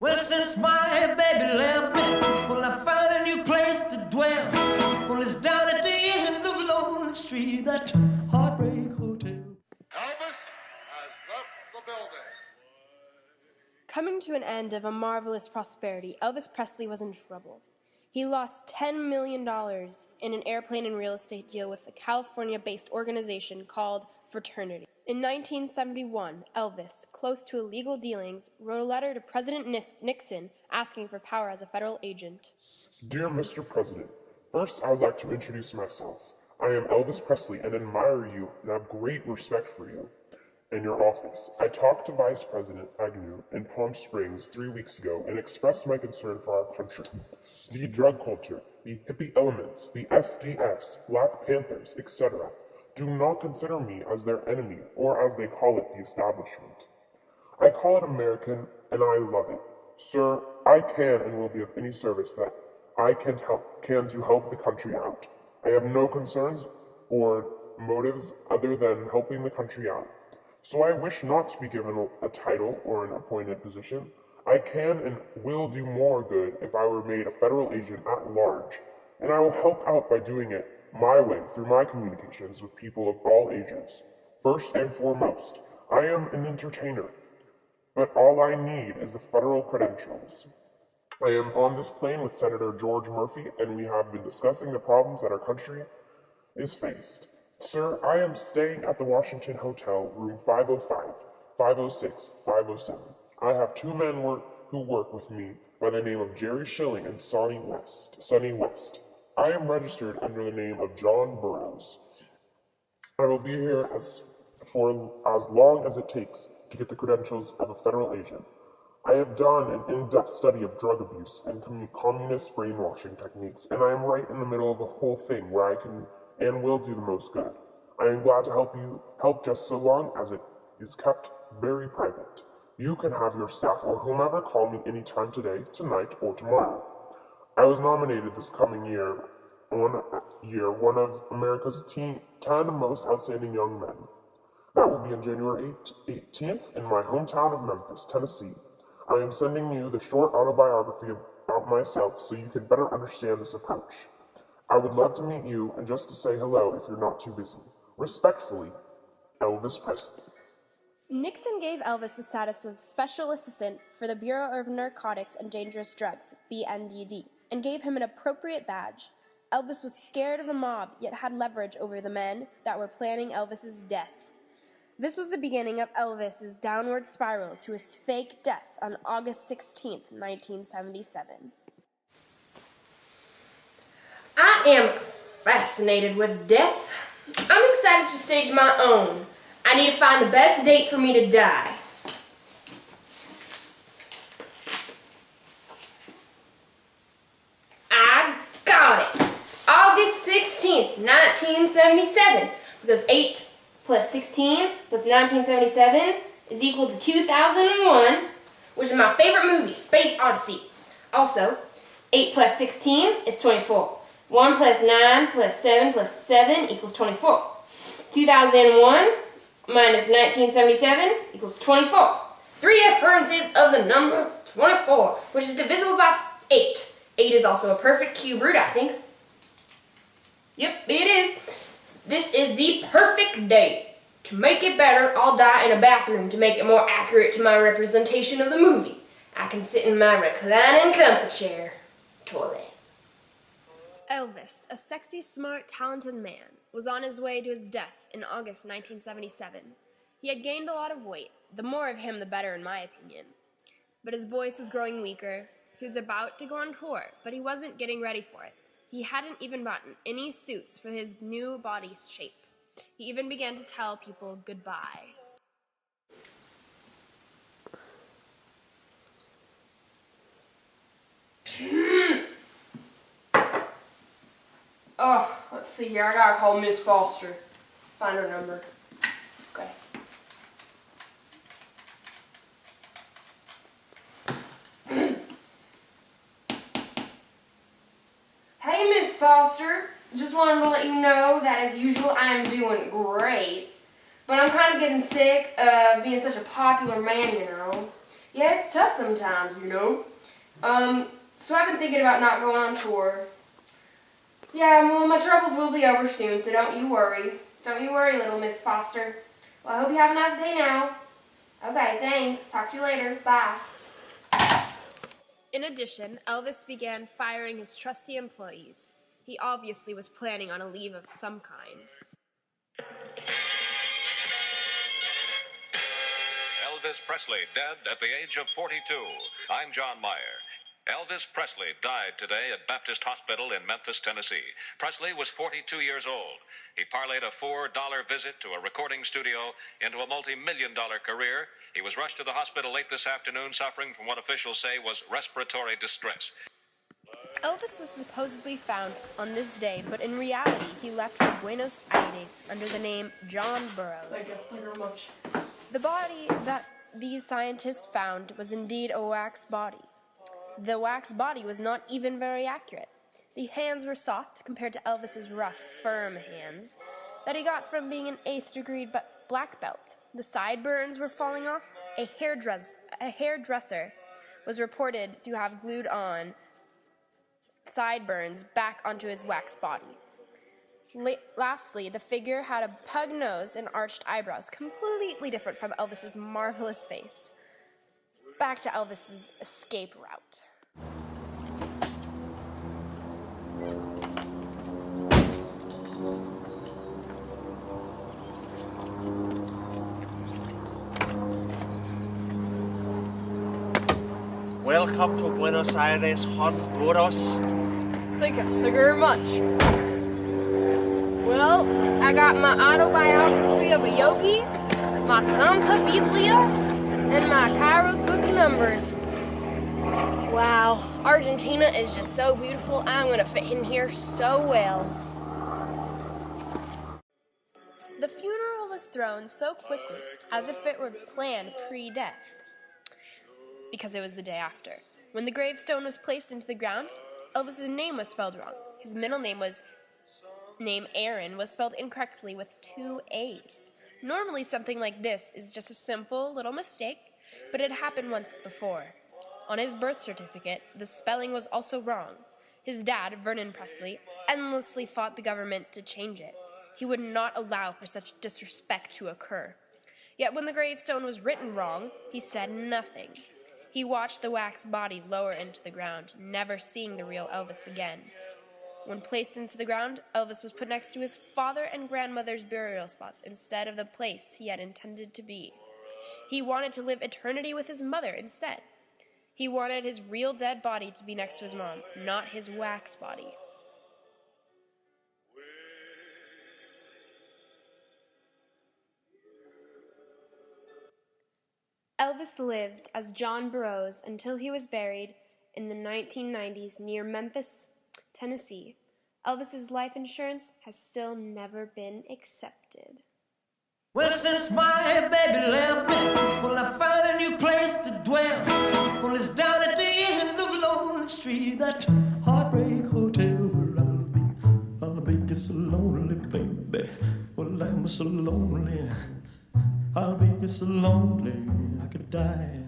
Well, since my baby left me, well, I found a new place to dwell. Well, it's down at the end of Lonely Street, that Heartbreak Hotel. Elvis has left the building. Coming to an end of a marvelous prosperity, Elvis Presley was in trouble. He lost $10 million in an airplane and real estate deal with a California-based organization called Fraternity. In 1971, Elvis, close to illegal dealings, wrote a letter to President Nixon asking for power as a federal agent. Dear Mr. President, first I would like to introduce myself. I am Elvis Presley and admire you and have great respect for you and your office. I talked to Vice President Agnew in Palm Springs 3 weeks ago and expressed my concern for our country. The drug culture, the hippie elements, the SDS, Black Panthers, etc. do not consider me as their enemy, or as they call it, the establishment. I call it American, and I love it. Sir, I can and will be of any service that I can to help the country out. I have no concerns or motives other than helping the country out. So I wish not to be given a title or an appointed position. I can and will do more good if I were made a federal agent at large, and I will help out by doing it my way through my communications with people of all ages. First and foremost, I am an entertainer, but all I need is the federal credentials. I am on this plane with Senator George Murphy, and we have been discussing the problems that our country is faced. Sir, I am staying at the Washington Hotel, room 505, 506, 507. I have two men who work with me by the name of Jerry Schilling and Sonny West. I am registered under the name of John Burroughs. I will be here for as long as it takes to get the credentials of a federal agent. I have done an in-depth study of drug abuse and communist brainwashing techniques, and I am right in the middle of a whole thing where I can and will do the most good. I am glad to help just so long as it is kept very private. You can have your staff or whomever call me anytime today, tonight, or tomorrow. I was nominated this coming year, one of America's 10 most outstanding young men. That will be on January 18th in my hometown of Memphis, Tennessee. I am sending you the short autobiography about myself so you can better understand this approach. I would love to meet you and just to say hello if you're not too busy. Respectfully, Elvis Presley. Nixon gave Elvis the status of Special Assistant for the Bureau of Narcotics and Dangerous Drugs, BNDD, and gave him an appropriate badge. Elvis was scared of the mob, yet had leverage over the men that were planning Elvis's death. This was the beginning of Elvis's downward spiral to his fake death on August 16, 1977. I am fascinated with death. I'm excited to stage my own. I need to find the best date for me to die. I got it. August 16th, 1977. Because 8 plus 16 plus 1977 is equal to 2001, which is my favorite movie, Space Odyssey. Also, 8 plus 16 is 24. 1 plus 9 plus 7 plus 7 equals 24. 2001 minus 1977 equals 24. 3 occurrences of the number 24, which is divisible by 8. 8 is also a perfect cube root, I think. Yep, it is. This is the perfect day. To make it better, I'll die in a bathroom to make it more accurate to my representation of the movie. I can sit in my reclining comfort chair. Toilet. Elvis, a sexy, smart, talented man, was on his way to his death in August 1977. He had gained a lot of weight. The more of him, the better, in my opinion. But his voice was growing weaker. He was about to go on tour, but he wasn't getting ready for it. He hadn't even bought any suits for his new body shape. He even began to tell people goodbye. Oh, let's see here. I gotta call Miss Foster. Find her number. Okay. Hey, Miss Foster. Just wanted to let you know that, as usual, I am doing great. But I'm kind of getting sick of being such a popular man, you know. Yeah, it's tough sometimes, you know. So I've been thinking about not going on tour. Yeah, well, my troubles will be over soon, so don't you worry. Don't you worry, little Miss Foster. Well, I hope you have a nice day now. Okay, thanks. Talk to you later. Bye. In addition, Elvis began firing his trusty employees. He obviously was planning on a leave of some kind. Elvis Presley, dead at the age of 42. I'm John Meyer. Elvis Presley died today at Baptist Hospital in Memphis, Tennessee. Presley was 42 years old. He parlayed a $4 visit to a recording studio into a multi-million-dollar career. He was rushed to the hospital late this afternoon, suffering from what officials say was respiratory distress. Elvis was supposedly found on this day, but in reality, he left for Buenos Aires under the name John Burroughs. Thank you very much. The body that these scientists found was indeed a wax body. The wax body was not even very accurate. The hands were soft compared to Elvis's rough, firm hands that he got from being an 8th degree black belt. The sideburns were falling off. A hairdresser was reported to have glued on sideburns back onto his wax body. Lastly, the figure had a pug nose and arched eyebrows, completely different from Elvis's marvelous face. Back to Elvis's escape route. Welcome to Buenos Aires, Honduras. Thank you very much. Well, I got my autobiography of a yogi, my Santa Biblia, and my Kairos book of numbers. Wow, Argentina is just so beautiful. I'm gonna fit in here so well. The funeral was thrown so quickly, as if it were planned pre-death, because it was the day after. When the gravestone was placed into the ground, Elvis's name was spelled wrong. His middle name Aaron was spelled incorrectly with 2 A's. Normally something like this is just a simple little mistake, but it happened once before. On his birth certificate, the spelling was also wrong. His dad, Vernon Presley, endlessly fought the government to change it. He would not allow for such disrespect to occur. Yet when the gravestone was written wrong, he said nothing. He watched the wax body lower into the ground, never seeing the real Elvis again. When placed into the ground, Elvis was put next to his father and grandmother's burial spots instead of the place he had intended to be. He wanted to live eternity with his mother instead. He wanted his real dead body to be next to his mom, not his wax body. Elvis lived as John Burroughs until he was buried in the 1990s near Memphis, Tennessee. Elvis's life insurance has still never been accepted. Well, since my baby left me, well, I found a new place to dwell. Well, it's down at the end of Lonely Street, that heartbreak hotel where I'll be just so lonely, baby. Well, I'm so lonely, I'll be just so lonely, I could die.